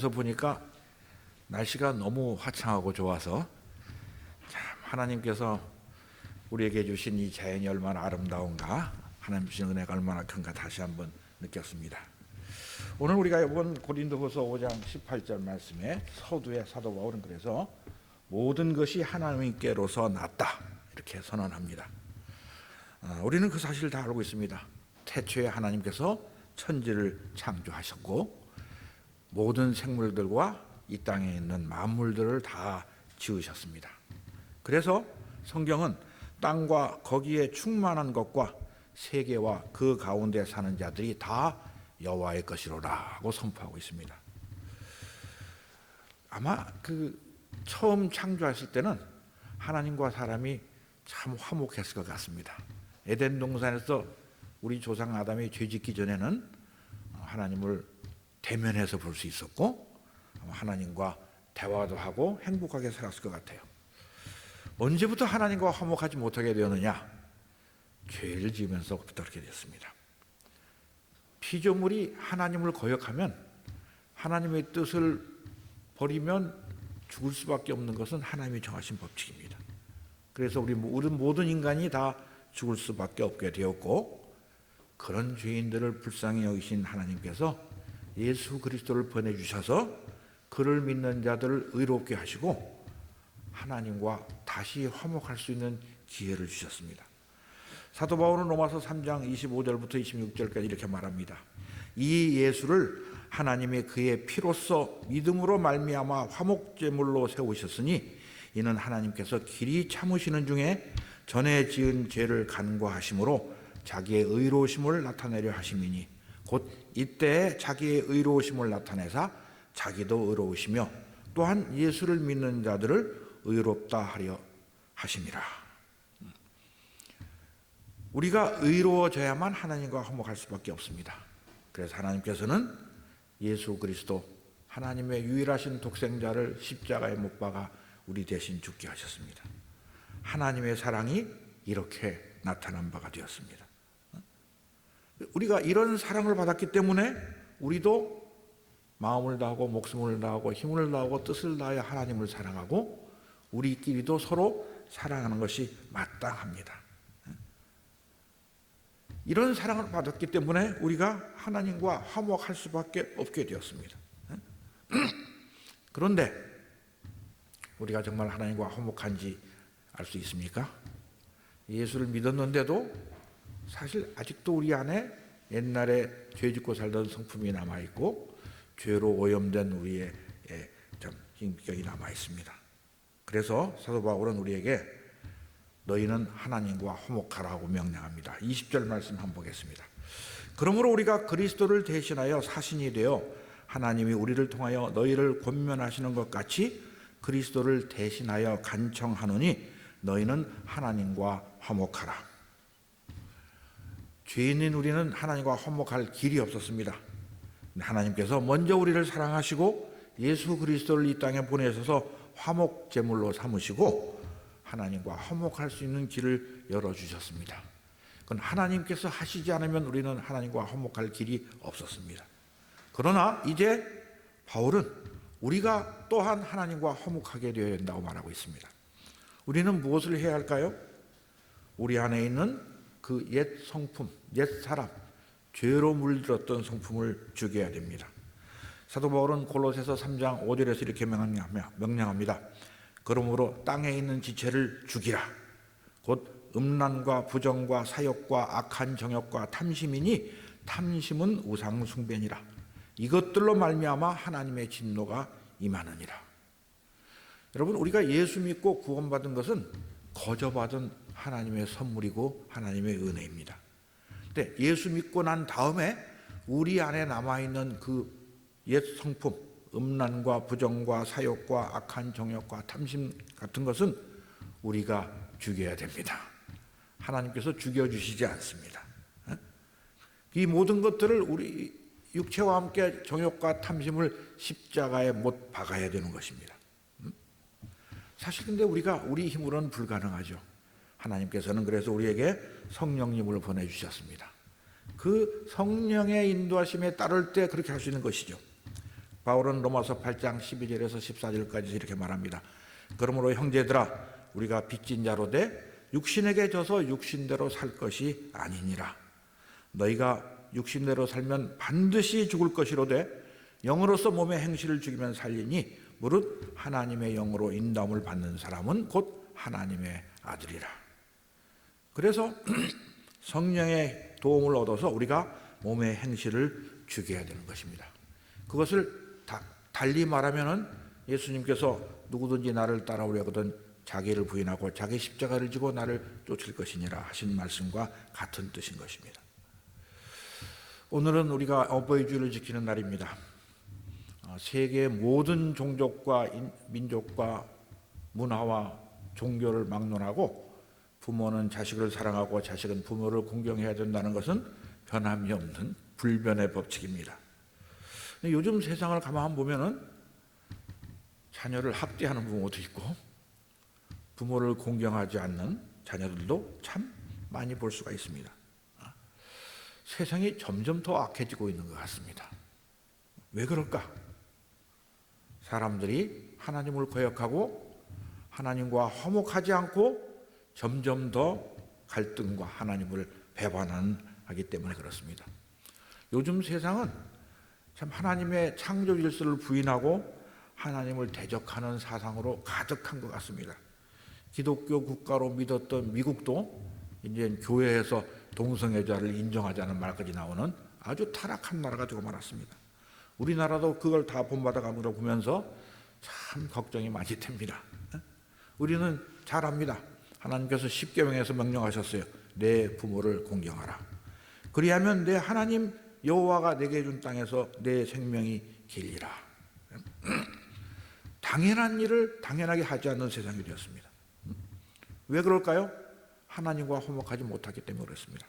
와서 보니까 날씨가 너무 화창하고 좋아서 참 하나님께서 우리에게 주신 이 자연이 얼마나 아름다운가, 하나님 주신 은혜가 얼마나 큰가 다시 한번 느꼈습니다. 오늘 우리가 본 고린도후서 5장 18절 말씀에 서두에 사도 바울은 그래서 모든 것이 하나님께로서 났다 이렇게 선언합니다. 우리는 그 사실을 다 알고 있습니다. 태초에 하나님께서 천지를 창조하셨고 모든 생물들과 이 땅에 있는 만물들을 다 지으셨습니다. 그래서 성경은 땅과 거기에 충만한 것과 세계와 그 가운데 사는 자들이 다 여호와의 것이로라고 선포하고 있습니다. 아마 처음 창조했을 때는 하나님과 사람이 참 화목했을 것 같습니다. 에덴 동산에서 우리 조상 아담이 죄짓기 전에는 하나님을 대면해서 볼 수 있었고 하나님과 대화도 하고 행복하게 살았을 것 같아요. 언제부터 하나님과 화목하지 못하게 되었느냐? 죄를 지으면서부터 그렇게 됐습니다. 피조물이 하나님을 거역하면, 하나님의 뜻을 버리면 죽을 수밖에 없는 것은 하나님이 정하신 법칙입니다. 그래서 우리 모든 인간이 다 죽을 수밖에 없게 되었고, 그런 죄인들을 불쌍히 여기신 하나님께서 예수 그리스도를 보내주셔서 그를 믿는 자들을 의롭게 하시고 하나님과 다시 화목할 수 있는 기회를 주셨습니다. 사도 바울은 로마서 3장 25절부터 26절까지 이렇게 말합니다. 이 예수를 하나님이 그의 피로써 믿음으로 말미암아 화목제물로 세우셨으니 이는 하나님께서 길이 참으시는 중에 전에 지은 죄를 간과하심으로 자기의 의로우심을 나타내려 하심이니 곧 이때에 자기의 의로우심을 나타내사 자기도 의로우시며 또한 예수를 믿는 자들을 의롭다 하려 하심이라. 우리가 의로워져야만 하나님과 화목할 수밖에 없습니다. 그래서 하나님께서는 예수 그리스도 하나님의 유일하신 독생자를 십자가에 못 박아 우리 대신 죽게 하셨습니다. 하나님의 사랑이 이렇게 나타난 바가 되었습니다. 우리가 이런 사랑을 받았기 때문에 우리도 마음을 다하고 목숨을 다하고 힘을 다하고 뜻을 다하여 하나님을 사랑하고 우리끼리도 서로 사랑하는 것이 마땅합니다. 이런 사랑을 받았기 때문에 우리가 하나님과 화목할 수밖에 없게 되었습니다. 그런데 우리가 정말 하나님과 화목한지 알 수 있습니까? 예수를 믿었는데도 사실 아직도 우리 안에 옛날에 죄짓고 살던 성품이 남아있고 죄로 오염된 우리의 인격이 남아있습니다. 그래서 사도 바울은 우리에게 너희는 하나님과 화목하라고 명령합니다. 20절 말씀 한번 보겠습니다. 그러므로 우리가 그리스도를 대신하여 사신이 되어 하나님이 우리를 통하여 너희를 권면하시는 것 같이 그리스도를 대신하여 간청하노니 너희는 하나님과 화목하라. 죄인인 우리는 하나님과 화목할 길이 없었습니다. 하나님께서 먼저 우리를 사랑하시고 예수 그리스도를 이 땅에 보내셔서 화목 제물로 삼으시고 하나님과 화목할 수 있는 길을 열어주셨습니다. 그건 하나님께서 하시지 않으면 우리는 하나님과 화목할 길이 없었습니다. 그러나 이제 바울은 우리가 또한 하나님과 화목하게 되어야 된다고 말하고 있습니다. 우리는 무엇을 해야 할까요? 우리 안에 있는 그 옛 성품, 옛 사람, 죄로 물들었던 성품을 죽여야 됩니다. 사도 바울은 골로새서 3장 5절에서 이렇게 명령합니다. 그러므로 땅에 있는 지체를 죽이라. 곧 음란과 부정과 사욕과 악한 정욕과 탐심이니 탐심은 우상 숭배니라. 이것들로 말미암아 하나님의 진노가 임하느니라. 여러분, 우리가 예수 믿고 구원받은 것은 거저받은 하나님의 선물이고 하나님의 은혜입니다. 근데 예수 믿고 난 다음에 우리 안에 남아있는 그 옛 성품, 음란과 부정과 사욕과 악한 정욕과 탐심 같은 것은 우리가 죽여야 됩니다. 하나님께서 죽여주시지 않습니다. 이 모든 것들을 우리 육체와 함께 정욕과 탐심을 십자가에 못 박아야 되는 것입니다. 사실 근데 우리 힘으로는 불가능하죠. 하나님께서는 그래서 우리에게 성령님을 보내주셨습니다. 그 성령의 인도하심에 따를 때 그렇게 할 수 있는 것이죠. 바울은 로마서 8장 12절에서 14절까지 이렇게 말합니다. 그러므로 형제들아 우리가 빚진 자로 돼 육신에게 져서 육신대로 살 것이 아니니라. 너희가 육신대로 살면 반드시 죽을 것이로되 영으로서 몸의 행실을 죽이면 살리니 무릇 하나님의 영으로 인도함을 받는 사람은 곧 하나님의 아들이라. 그래서 성령의 도움을 얻어서 우리가 몸의 행실을 죽여야 되는 것입니다. 그것을 달리 말하면은 예수님께서 누구든지 나를 따라오려거든 자기를 부인하고 자기 십자가를 지고 나를 쫓을 것이니라 하신 말씀과 같은 뜻인 것입니다. 오늘은 우리가 어버이 주일을 지키는 날입니다. 세계의 모든 종족과 민족과 문화와 종교를 막론하고 부모는 자식을 사랑하고 자식은 부모를 공경해야 된다는 것은 변함이 없는 불변의 법칙입니다. 요즘 세상을 가만 보면은 자녀를 학대하는 부모도 있고 부모를 공경하지 않는 자녀들도 참 많이 볼 수가 있습니다. 세상이 점점 더 악해지고 있는 것 같습니다. 왜 그럴까? 사람들이 하나님을 거역하고 하나님과 화목하지 않고 점점 더 갈등과 하나님을 배반하기 때문에 그렇습니다. 요즘 세상은 참 하나님의 창조 질서를 부인하고 하나님을 대적하는 사상으로 가득한 것 같습니다. 기독교 국가로 믿었던 미국도 이제 교회에서 동성애자를 인정하지 않은 말까지 나오는 아주 타락한 나라가 되고 말았습니다. 우리나라도 그걸 다 본받아가는 걸 보면서 참 걱정이 많이 됩니다. 우리는 잘 압니다. 하나님께서 십계명에서 명령하셨어요. 내 부모를 공경하라. 그리하면 내 하나님 여호와가 내게 준 땅에서 내 생명이 길리라. 당연한 일을 당연하게 하지 않는 세상이 되었습니다. 왜 그럴까요? 하나님과 화목하지 못하기 때문에 그렇습니다.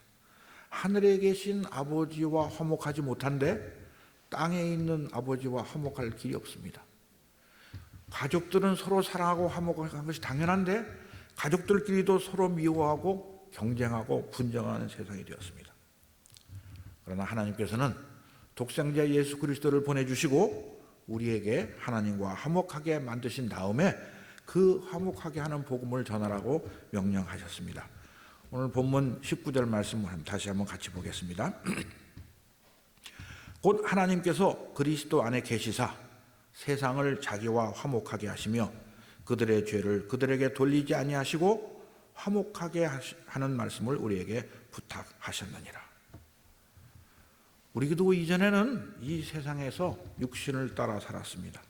하늘에 계신 아버지와 화목하지 못한데 땅에 있는 아버지와 화목할 길이 없습니다. 가족들은 서로 사랑하고 화목하는 것이 당연한데 가족들끼리도 서로 미워하고 경쟁하고 분쟁하는 세상이 되었습니다. 그러나 하나님께서는 독생자 예수 그리스도를 보내주시고 우리에게 하나님과 화목하게 만드신 다음에 그 화목하게 하는 복음을 전하라고 명령하셨습니다. 오늘 본문 19절 말씀을 다시 한번 같이 보겠습니다. 곧 하나님께서 그리스도 안에 계시사 세상을 자기와 화목하게 하시며 그들의 죄를 그들에게 돌리지 아니하시고 화목하게 하는 말씀을 우리에게 부탁하셨느니라. 우리도 이전에는 이 세상에서 육신을 따라 살았습니다.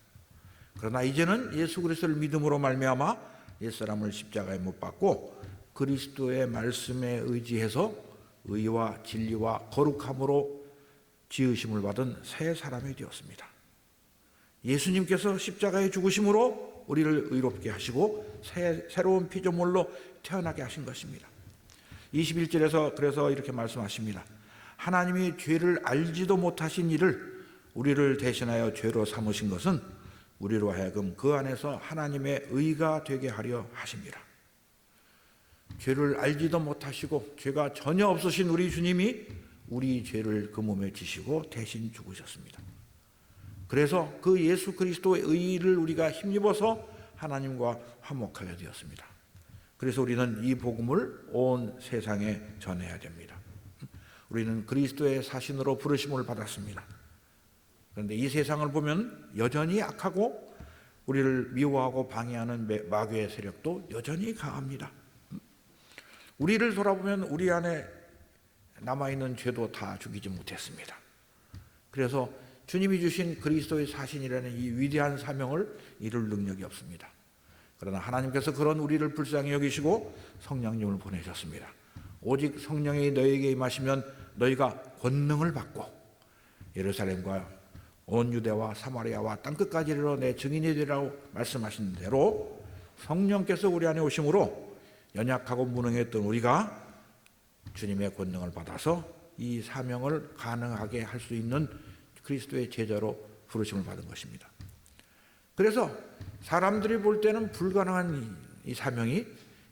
그러나 이제는 예수 그리스도를 믿음으로 말미암아 옛사람을 십자가에 못 박고 그리스도의 말씀에 의지해서 의와 진리와 거룩함으로 지으심을 받은 새 사람이 되었습니다. 예수님께서 십자가에 죽으심으로 우리를 의롭게 하시고 새로운 피조물로 태어나게 하신 것입니다. 21절에서 그래서 이렇게 말씀하십니다. 하나님이 죄를 알지도 못하신 이를 우리를 대신하여 죄로 삼으신 것은 우리로 하여금 그 안에서 하나님의 의가 되게 하려 하십니다. 죄를 알지도 못하시고 죄가 전혀 없으신 우리 주님이 우리 죄를 그 몸에 지시고 대신 죽으셨습니다. 그래서 그 예수 그리스도의 의를 우리가 힘입어서 하나님과 화목하게 되었습니다. 그래서 우리는 이 복음을 온 세상에 전해야 됩니다. 우리는 그리스도의 사신으로 부르심을 받았습니다. 그런데 이 세상을 보면 여전히 악하고 우리를 미워하고 방해하는 마귀의 세력도 여전히 강합니다. 우리를 돌아보면 우리 안에 남아있는 죄도 다 죽이지 못했습니다. 그래서 주님이 주신 그리스도의 사신이라는 이 위대한 사명을 이룰 능력이 없습니다. 그러나 하나님께서 그런 우리를 불쌍히 여기시고 성령님을 보내셨습니다. 오직 성령이 너희에게 임하시면 너희가 권능을 받고 예루살렘과 온 유대와 사마리아와 땅끝까지 이르러 내 증인이 되리라고 말씀하신 대로 성령께서 우리 안에 오심으로 연약하고 무능했던 우리가 주님의 권능을 받아서 이 사명을 가능하게 할 수 있는 그리스도의 제자로 부르심을 받은 것입니다. 그래서 사람들이 볼 때는 불가능한 이 사명이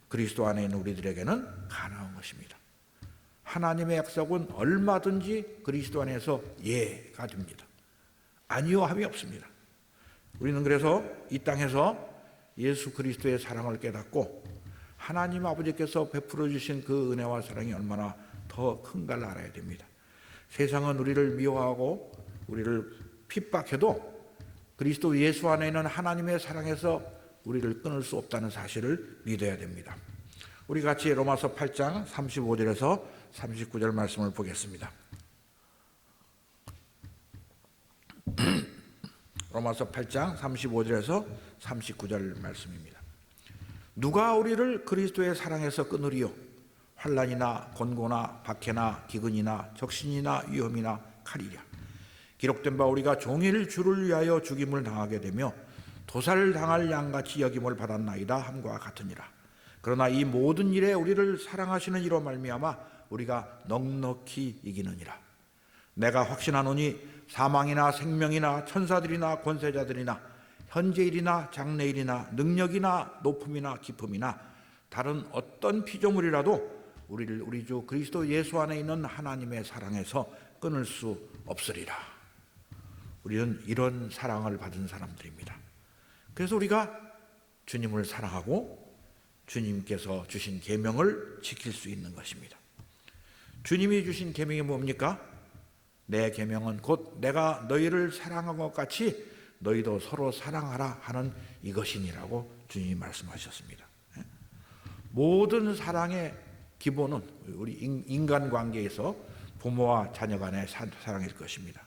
그리스도 안에 있는 우리들에게는 가능한 것입니다. 하나님의 약속은 얼마든지 그리스도 안에서 예가 됩니다. 아니요 함이 없습니다. 우리는 그래서 이 땅에서 예수 그리스도의 사랑을 깨닫고 하나님 아버지께서 베풀어 주신 그 은혜와 사랑이 얼마나 더 큰가를 알아야 됩니다. 세상은 우리를 미워하고 우리를 핍박해도 그리스도 예수 안에 있는 하나님의 사랑에서 우리를 끊을 수 없다는 사실을 믿어야 됩니다. 우리 같이 로마서 8장 35절에서 39절 말씀을 보겠습니다. 로마서 8장 35절에서 39절 말씀입니다. 누가 우리를 그리스도의 사랑에서 끊으리요? 환난이나 곤고나 박해나 기근이나 적신이나 위험이나 칼이랴. 기록된 바 우리가 종일 주를 위하여 죽임을 당하게 되며 도살당할 양같이 여김을 받았나이다 함과 같으니라. 그러나 이 모든 일에 우리를 사랑하시는 이로 말미암아 우리가 넉넉히 이기느니라. 내가 확신하노니 사망이나 생명이나 천사들이나 권세자들이나 현재일이나 장래일이나 능력이나 높음이나 깊음이나 다른 어떤 피조물이라도 우리를 우리 주 그리스도 예수 안에 있는 하나님의 사랑에서 끊을 수 없으리라. 우리는 이런 사랑을 받은 사람들입니다. 그래서 우리가 주님을 사랑하고 주님께서 주신 계명을 지킬 수 있는 것입니다. 주님이 주신 계명이 뭡니까? 내 계명은 곧 내가 너희를 사랑한 것 같이 너희도 서로 사랑하라 하는 이것이니라고 주님이 말씀하셨습니다. 모든 사랑의 기본은 우리 인간관계에서 부모와 자녀 간의 사랑일 것입니다.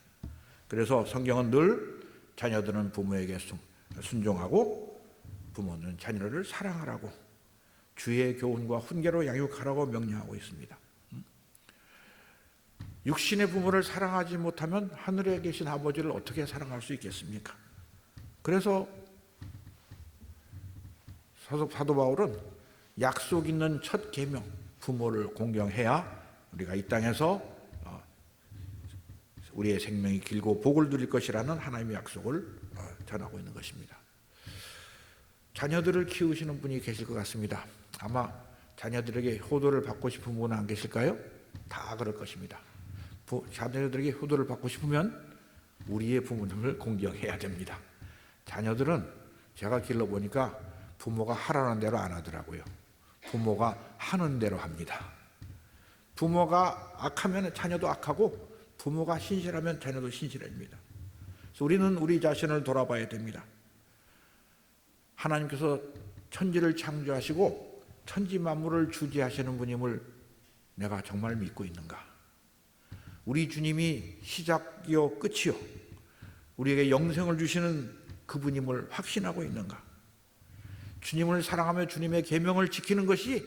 그래서 성경은 늘 자녀들은 부모에게 순종하고 부모는 자녀를 사랑하라고 주의 교훈과 훈계로 양육하라고 명령하고 있습니다. 육신의 부모를 사랑하지 못하면 하늘에 계신 아버지를 어떻게 사랑할 수 있겠습니까? 그래서 사도 바울은 약속 있는 첫 계명, 부모를 공경해야 우리가 이 땅에서 우리의 생명이 길고 복을 누릴 것이라는 하나님의 약속을 전하고 있는 것입니다. 자녀들을 키우시는 분이 계실 것 같습니다. 아마 자녀들에게 효도를 받고 싶은 분은 안 계실까요? 다 그럴 것입니다. 자녀들에게 효도를 받고 싶으면 우리의 부모님을 공경해야 됩니다. 자녀들은 제가 길러보니까 부모가 하라는 대로 안 하더라고요. 부모가 하는 대로 합니다. 부모가 악하면 자녀도 악하고 부모가 신실하면 자녀도 신실합니다. 그래서 우리는 우리 자신을 돌아봐야 됩니다. 하나님께서 천지를 창조하시고 천지 만물을 주재하시는 분임을 내가 정말 믿고 있는가? 우리 주님이 시작이요 끝이요 우리에게 영생을 주시는 그분임을 확신하고 있는가? 주님을 사랑하며 주님의 계명을 지키는 것이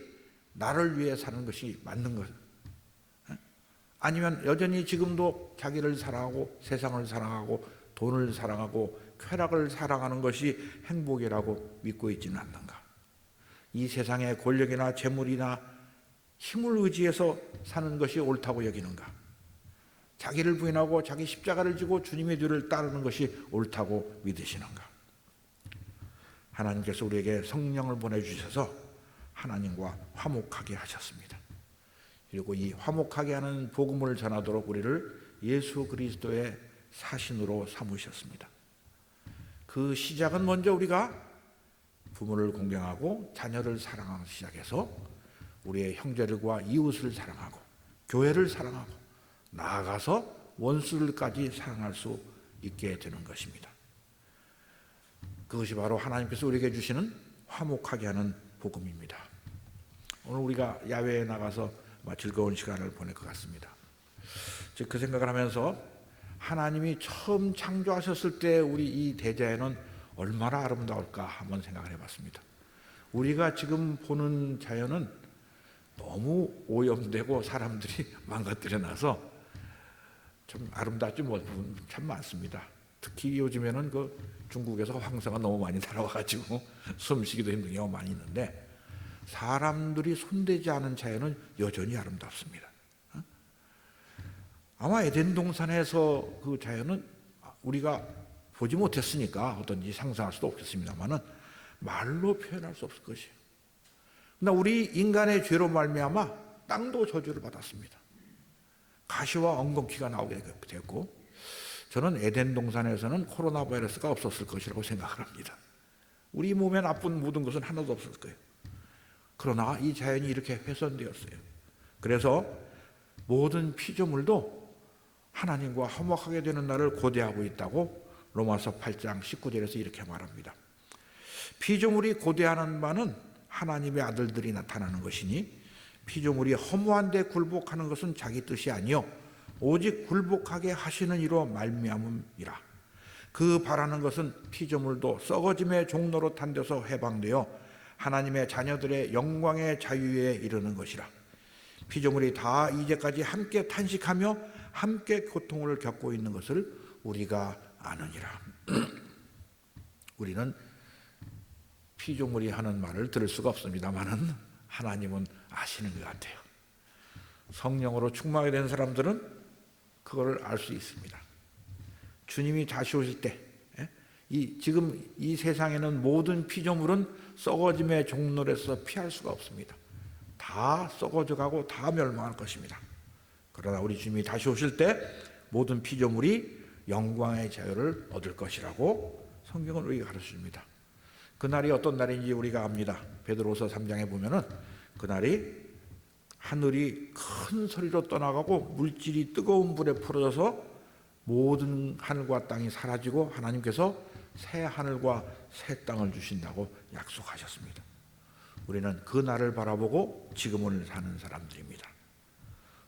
나를 위해 사는 것이 맞는 것? 아니면 여전히 지금도 자기를 사랑하고 세상을 사랑하고 돈을 사랑하고 쾌락을 사랑하는 것이 행복이라고 믿고 있지는 않는가? 이 세상의 권력이나 재물이나 힘을 의지해서 사는 것이 옳다고 여기는가? 자기를 부인하고 자기 십자가를 지고 주님의 뒤를 따르는 것이 옳다고 믿으시는가? 하나님께서 우리에게 성령을 보내주셔서 하나님과 화목하게 하셨습니다. 그리고 이 화목하게 하는 복음을 전하도록 우리를 예수 그리스도의 사신으로 삼으셨습니다. 그 시작은 먼저 우리가 부모를 공경하고 자녀를 사랑하기 시작해서 우리의 형제들과 이웃을 사랑하고 교회를 사랑하고 나아가서 원수들까지 사랑할 수 있게 되는 것입니다. 그것이 바로 하나님께서 우리에게 주시는 화목하게 하는 복음입니다. 오늘 우리가 야외에 나가서 즐거운 시간을 보낼 것 같습니다. 그 생각을 하면서 하나님이 처음 창조하셨을 때 우리 이 대자연은 얼마나 아름다울까 한번 생각을 해봤습니다. 우리가 지금 보는 자연은 너무 오염되고 사람들이 망가뜨려놔서 좀 아름답지 못한 부분 참 많습니다. 특히 요즘에는 중국에서 황사가 너무 많이 날아와가지고 숨쉬기도 힘든 경우가 많이 있는데 사람들이 손대지 않은 자연은 여전히 아름답습니다. 아마 에덴 동산에서 그 자연은 우리가 보지 못했으니까 어떤지 상상할 수도 없겠습니다만은 말로 표현할 수 없을 것이에요. 그러나 우리 인간의 죄로 말미암아 땅도 저주를 받았습니다. 가시와 엉겅퀴가 나오게 됐고 저는 에덴 동산에서는 코로나 바이러스가 없었을 것이라고 생각을 합니다. 우리 몸에 나쁜 모든 것은 하나도 없었을 거예요. 그러나 이 자연이 이렇게 훼손되었어요. 그래서 모든 피조물도 하나님과 화목하게 되는 날을 고대하고 있다고 로마서 8장 19절에서 이렇게 말합니다. 피조물이 고대하는 바는 하나님의 아들들이 나타나는 것이니 피조물이 허무한 데 굴복하는 것은 자기 뜻이 아니요 오직 굴복하게 하시는 이로 말미암음이라. 그 바라는 것은 피조물도 썩어짐의 종로로 탄 데서 해방되어 하나님의 자녀들의 영광의 자유에 이르는 것이라. 피조물이 다 이제까지 함께 탄식하며 함께 고통을 겪고 있는 것을 우리가 아느니라. 우리는 피조물이 하는 말을 들을 수가 없습니다만은 하나님은 아시는 것 같아요. 성령으로 충만하게 된 사람들은 그걸 알 수 있습니다. 주님이 다시 오실 때, 지금 이 세상에는 모든 피조물은 썩어짐의 종로에서 피할 수가 없습니다. 다 썩어져 가고 다 멸망할 것입니다. 그러나 우리 주님이 다시 오실 때 모든 피조물이 영광의 자유를 얻을 것이라고 성경은 우리에게 가르쳐줍니다. 그날이 어떤 날인지 우리가 압니다. 베드로서 3장에 보면은 그날이 하늘이 큰 소리로 떠나가고 물질이 뜨거운 불에 풀어져서 모든 하늘과 땅이 사라지고 하나님께서 새 하늘과 새 땅을 주신다고 약속하셨습니다. 우리는 그 날을 바라보고 지금을 사는 사람들입니다.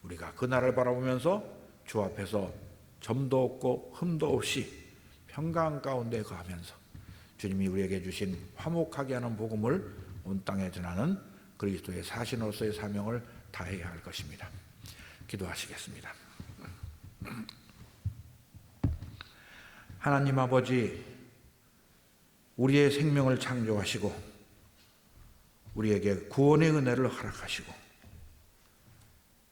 우리가 그 날을 바라보면서 주 앞에서 점도 없고 흠도 없이 평강 가운데 거하면서 주님이 우리에게 주신 화목하게 하는 복음을 온 땅에 전하는 그리스도의 사신으로서의 사명을 다해야 할 것입니다. 기도하시겠습니다. 하나님 아버지, 우리의 생명을 창조하시고 우리에게 구원의 은혜를 허락하시고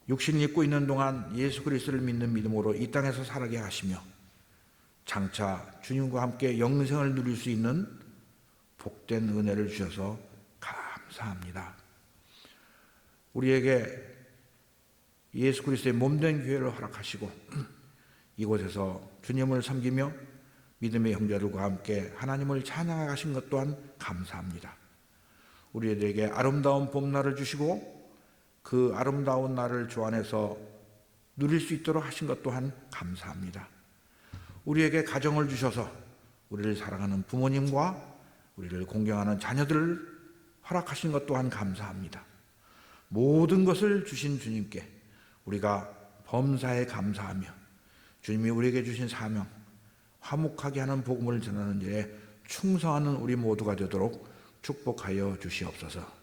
육신을 입고 있는 동안 예수 그리스도를 믿는 믿음으로 이 땅에서 살아게 하시며 장차 주님과 함께 영생을 누릴 수 있는 복된 은혜를 주셔서 감사합니다. 우리에게 예수 그리스도의 몸된 교회를 허락하시고 이곳에서 주님을 섬기며 믿음의 형제들과 함께 하나님을 찬양하신 것 또한 감사합니다. 우리에게 아름다운 봄날을 주시고 그 아름다운 날을 주 안에서 누릴 수 있도록 하신 것 또한 감사합니다. 우리에게 가정을 주셔서 우리를 사랑하는 부모님과 우리를 공경하는 자녀들을 허락하신 것 또한 감사합니다. 모든 것을 주신 주님께 우리가 범사에 감사하며 주님이 우리에게 주신 사명, 화목하게 하는 복음을 전하는 일에 충성하는 우리 모두가 되도록 축복하여 주시옵소서.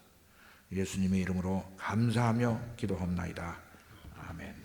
예수님의 이름으로 감사하며 기도합나이다. 아멘.